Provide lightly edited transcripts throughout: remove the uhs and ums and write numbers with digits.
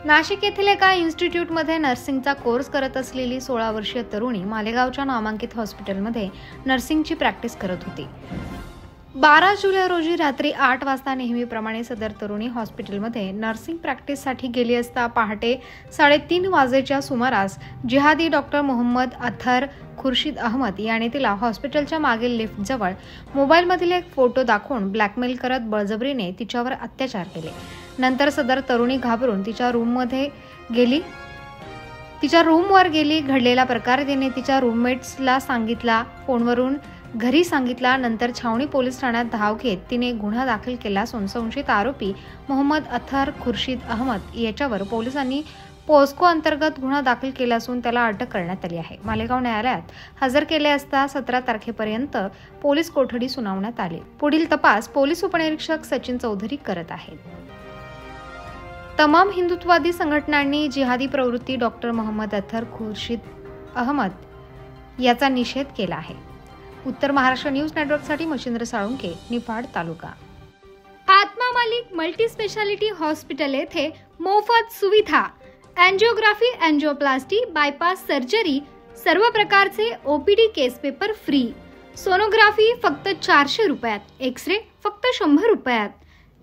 नाशिक येथील एका इन्स्टिट्यूटमध्ये नर्सिंगचा कोर्स करत असलेली 16 वर्षीय तरुणी मालेगावच्या नामांकित हॉस्पिटलमध्ये नर्सिंगची प्रॅक्टिस करत होती। 12 जुलै रोजी रात्री 8 वाजता नेहमीप्रमाणे सदर तरुणी हॉस्पिटलमध्ये नर्सिंग प्रॅक्टिससाठी गेली असता पहाटे 3:30 वाजेच्या सुमारास जिहादी डॉक्टर मोहम्मद अथर खुर्शीद अहमद याने तिला हॉस्पिटलच्या मागील लिफ्टजवळ मोबाईलमधील एक फोटो दाखवून ब्लॅकमेल करत बळजबरीने तिच्यावर अत्याचार केले। नंतर सदर तरुणी घाबरून तिच्या रूमवर गेली। घडलेला प्रकार तिने तिच्या रूममेट्सला सांगितला, फोनवरून घरी सांगितला। नंतर छावणी पोलीस ठाण्यात धाव घेत तिने गुन्हा दाखल केला असून संशयित आरोपी मोहम्मद अथर खुर्शीद अहमद याच्यावर पोलिसांनी पोस्को अंतर्गत गुन्हा दाखल केला असून त्याला अटक करण्यात आली आहे। मालेगाव न्यायालयात हजर केले असता 17 तारखेपर्यंत पोलीस कोठडी सुनावण्यात आली। पुढील तपास पोलीस उपनिरीक्षक सचिन चौधरी करत आहेत। तमाम हिंदुत्ववादी संघटनांनी जिहादी प्रवृत्ती डॉक्टर मोहम्मद अथर खुर्शीद अहमद याचा निषेध केला आहे। उत्तर महाराष्ट्र न्यूज नेटवर्कसाठी मच्छिंद्र साळुंके, निफाड तालुका। आत्मा मालिक मल्टी स्पेशालिटी हॉस्पिटल येथे मोफत सुविधा, एंजियोग्राफी, एंजियोप्लास्टी, बायपास सर्जरी, सर्व प्रकारचे ओपीडी केस पेपर फ्री, सोनोग्राफी फक्त 400 रुपयात, एक्सरे फक्त 100 रुपयात,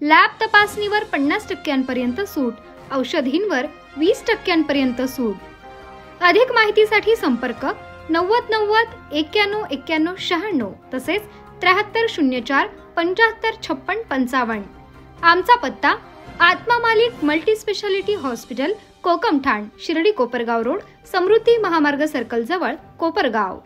लॅब तपासणीवर 50% सूट, औषधींवर 20% सूट। अधिक माहितीसाठी संपर्क 90 90 91 91 96 तसेच 7304 75 56 55। आमचा पत्ता Atma Malik multi speciality hospital, Kokamthan, Shirdi Kopargaon road, Samruddhi Mahamarg circle जवळ, कोपरगाव।